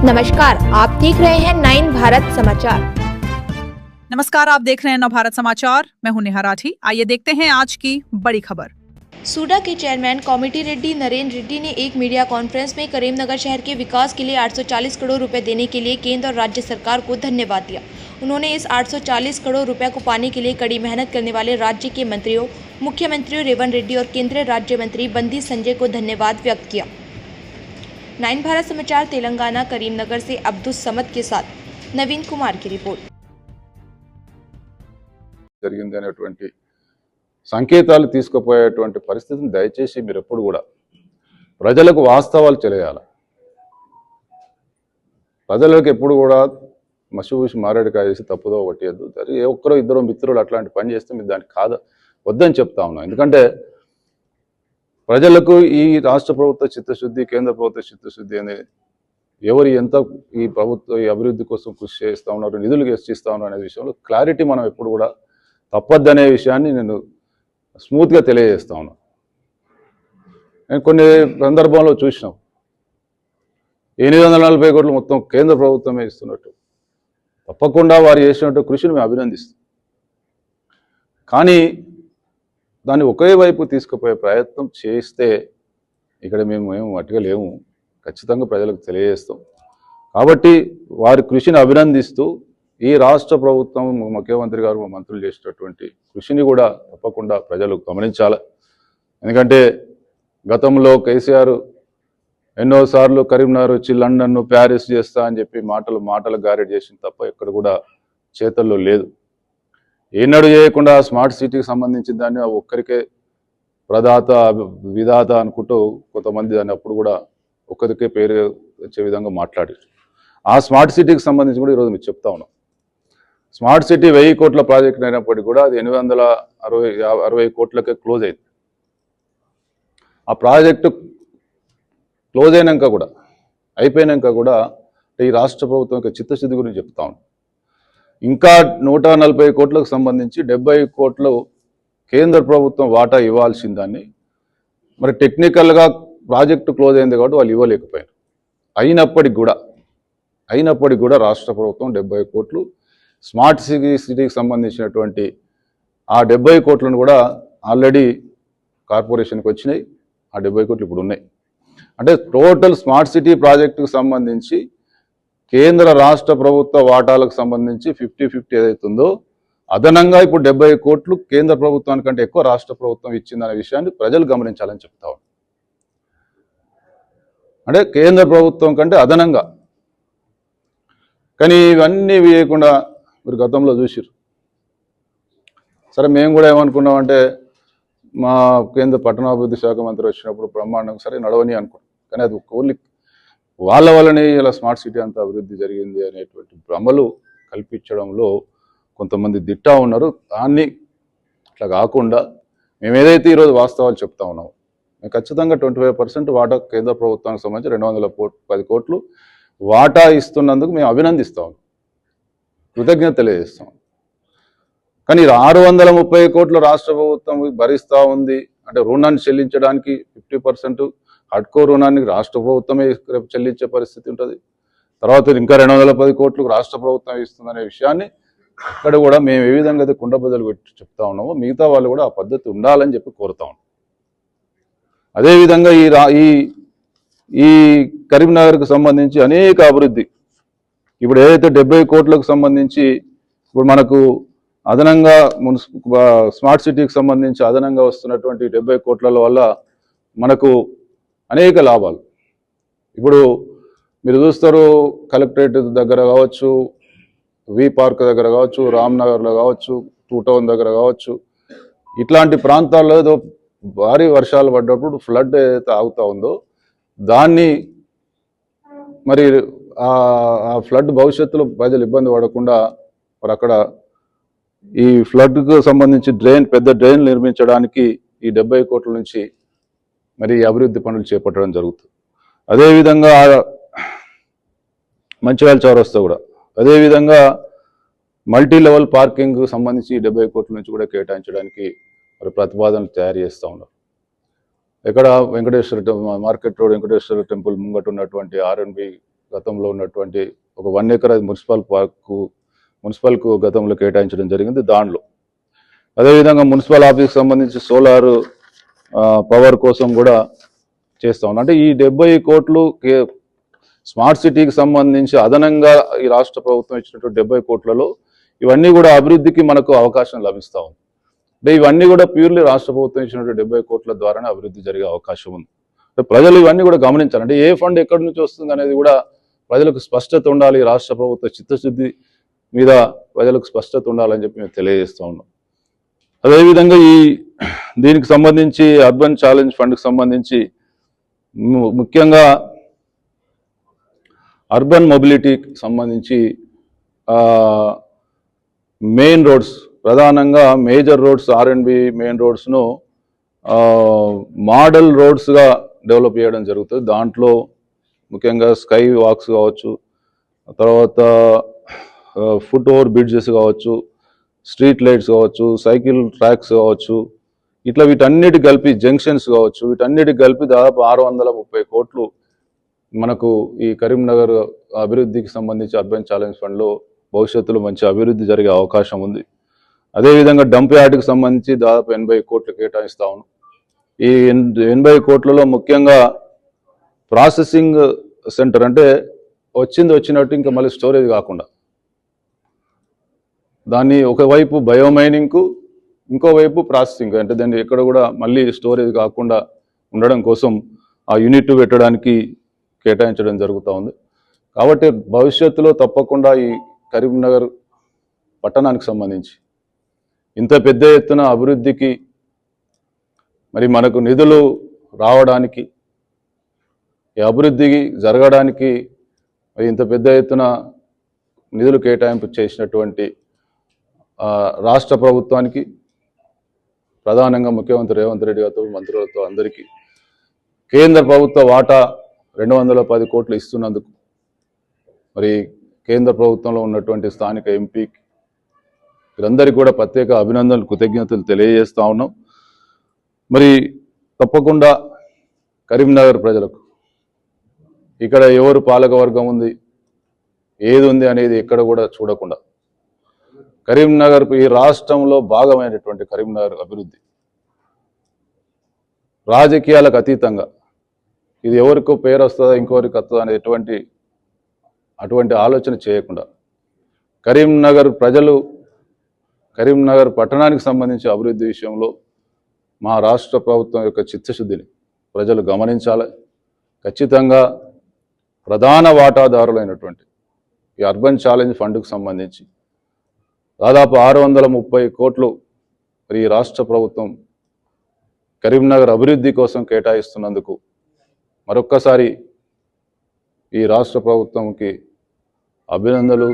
नमस्कार, आप देख रहे हैं 9 भारत समाचार। नमस्कार, आप देख रहे हैं नवभारत समाचार। मैं हूं नेहा राठी। आइए देखते हैं आज की बड़ी खबर। सूडा के चेयरमैन कोमटी रेड्डी नरेंद्र रेड्डी ने एक मीडिया कॉन्फ्रेंस में करीमनगर शहर के विकास के लिए 840 करोड़ रुपए देने के लिए केंद्र और राज्य सरकार को धन्यवाद दिया। उन्होंने इस 840 करोड़ रुपए को पाने के लिए कड़ी मेहनत करने वाले राज्य के मंत्रियों, मुख्यमंत्री रेवंत रेड्डी और केंद्रीय राज्य मंत्री बंदी संजय को धन्यवाद व्यक्त किया। 9 भारत समाचार तेलंगाना करीमनगर से अब्दुल समद के साथ नवीन कुमार की रिपोर्ट। జరిగిందనేటువంటి సంకేతాలు తీసుకుపోయేటువంటి పరిస్థితిని దయచేసి మీరు ఎప్పుడు కూడా ప్రజలకు వాస్తవాలు తెలియాలి. ప్రజలకు ఎప్పుడు కూడా మసిపూసి మారేడుకాయ చేసి తప్పుదో పట్టేయద్దు. ఏ ఒక్కరో ఇద్దరు మిత్రులు అట్లాంటి పని చేస్తే మీరు దానికి వద్దని చెప్తా ఉన్నాం. ఎందుకంటే ప్రజలకు ఈ రాష్ట్ర ప్రభుత్వ చిత్తశుద్ధి, కేంద్ర ప్రభుత్వ చిత్తశుద్ధి అనేది ఎవరు ఎంత ఈ ప్రభుత్వ ఈ అభివృద్ధి కోసం కృషి చేస్తూ ఉన్నారు, నిధులు వెచ్చిస్తూ ఉన్నారు అనే విషయంలో క్లారిటీ మనం ఎప్పుడు కూడా తప్పద్దనే విషయాన్ని నేను స్మూత్గా తెలియజేస్తా ఉన్నాను. నేను కొన్ని సందర్భంలో చూసినాం 840 కోట్లు మొత్తం కేంద్ర ప్రభుత్వమే ఇస్తున్నట్టు. తప్పకుండా వారు చేసినట్టు కృషిని మేము అభినందిస్తాం. కానీ దాన్ని ఒకే వైపు తీసుకుపోయే ప్రయత్నం చేస్తే ఇక్కడ మేము అటుగా లేము. ఖచ్చితంగా ప్రజలకు తెలియజేస్తాం. కాబట్టి వారి కృషిని అభినందిస్తూ ఈ రాష్ట్ర ప్రభుత్వం, ముఖ్యమంత్రి గారు, మంత్రులు చేసేటటువంటి కృషిని కూడా తప్పకుండా ప్రజలు గమనించాలి. ఎందుకంటే గతంలో కేసీఆర్ ఎన్నోసార్లు కరీంనగర్ వచ్చి లండన్, ప్యారిస్ చేస్తా అని చెప్పి మాటలు గారెడ్ చేసింది తప్ప ఎక్కడ కూడా చేతల్లో లేదు. ఏనాడు చేయకుండా స్మార్ట్ సిటీకి సంబంధించిన దాన్ని ఒక్కరికే ప్రదాత విధాత అనుకుంటూ కొంతమంది దాన్ని అప్పుడు కూడా ఒక్కరికే పేరు వచ్చే విధంగా మాట్లాడారు. ఆ స్మార్ట్ సిటీకి సంబంధించి కూడా ఈరోజు మీరు చెప్తా ఉన్నాం. స్మార్ట్ సిటీ 1000 కోట్ల ప్రాజెక్ట్ అయినప్పటికీ కూడా అది 860 కోట్లకే క్లోజ్ అయింది. ఆ ప్రాజెక్టు క్లోజ్ అయిపోయినాక కూడా ఈ రాష్ట్ర ప్రభుత్వం యొక్క చిత్తశుద్ధి గురించి చెప్తా ఉన్నాం. ఇంకా 140 కోట్లకు సంబంధించి 70 కోట్లు కేంద్ర ప్రభుత్వం వాటా ఇవ్వాల్సిందాన్ని మరి టెక్నికల్గా ప్రాజెక్టు క్లోజ్ అయింది కాబట్టి వాళ్ళు ఇవ్వలేకపోయారు. అయినప్పటికీ కూడా రాష్ట్ర ప్రభుత్వం 70 కోట్లు స్మార్ట్ సిటీకి సంబంధించినటువంటి ఆ 70 కోట్లను కూడా ఆల్రెడీ కార్పొరేషన్కి వచ్చినాయి. ఆ 70 కోట్లు ఇప్పుడు ఉన్నాయి. అంటే టోటల్ స్మార్ట్ సిటీ ప్రాజెక్టుకు సంబంధించి కేంద్ర రాష్ట్ర ప్రభుత్వ వాటాలకు సంబంధించి 50-50 ఏదైతుందో అదనంగా ఇప్పుడు 70 కోట్లు కేంద్ర ప్రభుత్వానికంటే ఎక్కువ రాష్ట్ర ప్రభుత్వం ఇచ్చిందనే విషయాన్ని ప్రజలు గమనించాలని చెప్తా ఉన్నాం. అంటే కేంద్ర ప్రభుత్వం కంటే అదనంగా. కానీ ఇవన్నీ వేయకుండా మీరు గతంలో చూసిరు. సరే, మేము కూడా ఏమనుకున్నామంటే మా కేంద్ర పట్టణాభివృద్ధి శాఖ మంత్రి వచ్చినప్పుడు బ్రహ్మాండంగా సరే నడవని అనుకున్నాం. కానీ అది ఓన్లీ వాళ్ళ వల్లనే ఇలా స్మార్ట్ సిటీ అంతా అభివృద్ధి జరిగింది అనేటువంటి భ్రమలు కల్పించడంలో కొంతమంది దిట్టా ఉన్నారు. దాన్ని అట్లా కాకుండా మేము ఏదైతే ఈరోజు వాస్తవాలు చెప్తా ఉన్నామో, మేము ఖచ్చితంగా 25% వాటా కేంద్ర ప్రభుత్వానికి సంబంధించి 210 కోట్లు వాటా ఇస్తున్నందుకు మేము అభినందిస్తాం, కృతజ్ఞత తెలియజేస్తాం. కానీ 630 కోట్లు రాష్ట్ర ప్రభుత్వం భరిస్తూ ఉంది. అంటే రుణాన్ని చెల్లించడానికి 50% హడ్కో రుణాన్ని రాష్ట్ర ప్రభుత్వమే చెల్లించే పరిస్థితి ఉంటుంది. తర్వాత ఇంకా 210 కోట్లు రాష్ట్ర ప్రభుత్వం ఇస్తుందనే విషయాన్ని ఇక్కడ కూడా మేము ఏ విధంగా అయితే కుండ బదులు పెట్టి చెప్తా ఉన్నామో మిగతా వాళ్ళు కూడా ఆ పద్ధతి ఉండాలని చెప్పి కోరుతా ఉన్నాం. అదేవిధంగా ఈ కరీంనగర్కు సంబంధించి అనేక అభివృద్ధి ఇప్పుడు ఏదైతే 70 కోట్లకు సంబంధించి ఇప్పుడు మనకు అదనంగా స్మార్ట్ సిటీకి సంబంధించి అదనంగా వస్తున్నటువంటి 70 కోట్ల వల్ల మనకు అనేక లాభాలు. ఇప్పుడు మీరు చూస్తారు, కలెక్టరేట్ దగ్గర కావచ్చు, వి పార్క్ దగ్గర కావచ్చు, రామ్నగర్లో కావచ్చు, 2 టౌన్ దగ్గర కావచ్చు, ఇట్లాంటి ప్రాంతాల్లో ఏదో భారీ వర్షాలు పడ్డప్పుడు ఫ్లడ్ ఏదైతే ఆగుతూ ఉందో దాన్ని మరి ఆ ఫ్లడ్ భవిష్యత్తులో ప్రజలు ఇబ్బంది పడకుండా మరి అక్కడ ఈ ఫ్లడ్కు సంబంధించి పెద్ద డ్రైన్ నిర్మించడానికి ఈ 70 కోట్ల నుంచి మరి అభివృద్ధి పనులు చేపట్టడం జరుగుతుంది. అదేవిధంగా మంచిర్యాల చౌరస్తా కూడా అదేవిధంగా మల్టీ లెవెల్ పార్కింగ్ సంబంధించి 70 కోట్ల నుంచి కూడా కేటాయించడానికి మరి ప్రతిపాదనలు తయారు చేస్తూ ఉన్నారు. ఇక్కడ Venkateswara market road Venkateswara temple ముంగట ఉన్నటువంటి R&B గతంలో ఉన్నటువంటి ఒక 1 ఎకర్ మున్సిపల్కు గతంలో కేటాయించడం జరిగింది. దానిలో అదేవిధంగా మున్సిపల్ ఆఫీస్కి సంబంధించి సోలార్ పవర్ కోసం కూడా చేస్తా ఉన్నాం. అంటే ఈ 70 కోట్లు స్మార్ట్ సిటీకి సంబంధించి అదనంగా ఈ రాష్ట్ర ప్రభుత్వం ఇచ్చినటువంటి 70 కోట్లలో ఇవన్నీ కూడా అభివృద్ధికి మనకు అవకాశం లభిస్తూ ఉంది. అంటే ఇవన్నీ కూడా ప్యూర్లీ రాష్ట్ర ప్రభుత్వం ఇచ్చినటువంటి 70 కోట్ల ద్వారానే అభివృద్ధి జరిగే అవకాశం ఉంది. అంటే ప్రజలు ఇవన్నీ కూడా గమనించాలి. అంటే ఏ ఫండ్ ఎక్కడి నుంచి వస్తుంది అనేది కూడా ప్రజలకు స్పష్టత ఉండాలి. రాష్ట్ర ప్రభుత్వ చిత్తశుద్ధి మీద ప్రజలకు స్పష్టత ఉండాలని చెప్పి మేము తెలియజేస్తూ ఉన్నాం. అదేవిధంగా దీనికి సంబంధించి అర్బన్ ఛాలెంజ్ ఫండ్కి సంబంధించి ముఖ్యంగా అర్బన్ మొబిలిటీకి సంబంధించి మెయిన్ రోడ్స్, ప్రధానంగా మేజర్ రోడ్స్, R&B మెయిన్ రోడ్స్ను మోడల్ రోడ్స్గా డెవలప్ చేయడం జరుగుతుంది. దాంట్లో ముఖ్యంగా స్కై వాక్స్ కావచ్చు, తర్వాత ఫుట్ ఓవర్ బ్రిడ్జెస్ కావచ్చు, స్ట్రీట్ లైట్స్ కావచ్చు, సైకిల్ ట్రాక్స్ కావచ్చు, ఇట్లా వీటన్నిటి కలిపి జంక్షన్స్ కావచ్చు, వీటన్నిటికి కలిపి దాదాపు 630 కోట్లు మనకు ఈ కరీంనగర్ అభివృద్ధికి సంబంధించి అర్బన్ ఛాలెంజ్ ఫండ్లో భవిష్యత్తులో మంచి అభివృద్ధి జరిగే అవకాశం ఉంది. అదేవిధంగా డంప్ యార్డ్కి సంబంధించి దాదాపు 80 కోట్లు కేటాయిస్తా ఉన్నాం. ఈ 80 కోట్లలో ముఖ్యంగా ప్రాసెసింగ్ సెంటర్, అంటే వచ్చినట్టు ఇంకా మళ్ళీ స్టోరేజ్ కాకుండా దాన్ని ఒకవైపు బయోమైనింగ్కు, ఇంకోవైపు ప్రాసెసింగ్, అంటే దాన్ని ఎక్కడ కూడా మళ్ళీ స్టోరేజ్ కాకుండా ఉండడం కోసం ఆ యూనిట్ పెట్టడానికి కేటాయించడం జరుగుతూ ఉంది. కాబట్టి భవిష్యత్తులో తప్పకుండా ఈ కరీంనగర్ పట్టణానికి సంబంధించి ఇంత పెద్ద ఎత్తున అభివృద్ధికి మరి మనకు నిధులు రావడానికి, ఈ అభివృద్ధికి జరగడానికి మరి ఇంత పెద్ద ఎత్తున నిధులు కేటాయింపు చేసినటువంటి రాష్ట్ర ప్రభుత్వానికి, ప్రధానంగా ముఖ్యమంత్రి రేవంత్ రెడ్డి గారితో, మంత్రులతో అందరికీ కేంద్ర ప్రభుత్వ వాటా 210 కోట్లు ఇస్తున్నందుకు మరి కేంద్ర ప్రభుత్వంలో ఉన్నటువంటి స్థానిక ఎంపీకి వీరందరికీ కూడా ప్రత్యేక అభినందనలు, కృతజ్ఞతలు తెలియజేస్తా ఉన్నాం. మరి తప్పకుండా కరీంనగర్ ప్రజలకు ఇక్కడ ఎవరు పాలకవర్గం ఉంది, ఏది ఉంది అనేది ఎక్కడ కూడా చూడకుండా కరీంనగర్, ఈ రాష్ట్రంలో భాగమైనటువంటి కరీంనగర్ అభివృద్ధి రాజకీయాలకు అతీతంగా, ఇది ఎవరికో పేరు వస్తుందా ఇంకొకరికి వస్తుందా అనే అటువంటి ఆలోచన చేయకుండా కరీంనగర్ ప్రజలు, కరీంనగర్ పట్టణానికి సంబంధించి అభివృద్ధి విషయంలో మా రాష్ట్ర ప్రభుత్వం యొక్క చిత్తశుద్ధిని ప్రజలు గమనించాలి. ఖచ్చితంగా ప్రధాన వాటాదారులైనటువంటి ఈ అర్బన్ ఛాలెంజ్ ఫండ్కు సంబంధించి దాదాపు 630 కోట్లు మరి ఈ రాష్ట్ర ప్రభుత్వం కరీంనగర్ అభివృద్ధి కోసం కేటాయిస్తున్నందుకు మరొక్కసారి ఈ రాష్ట్ర ప్రభుత్వంకి అభినందనలు,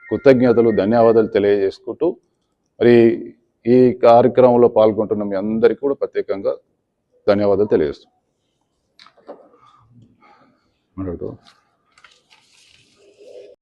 కృతజ్ఞతలు, ధన్యవాదాలు తెలియజేసుకుంటూ మరి ఈ కార్యక్రమంలో పాల్గొంటున్న మీ అందరికీ కూడా ప్రత్యేకంగా ధన్యవాదాలు తెలియజేస్తున్నాను.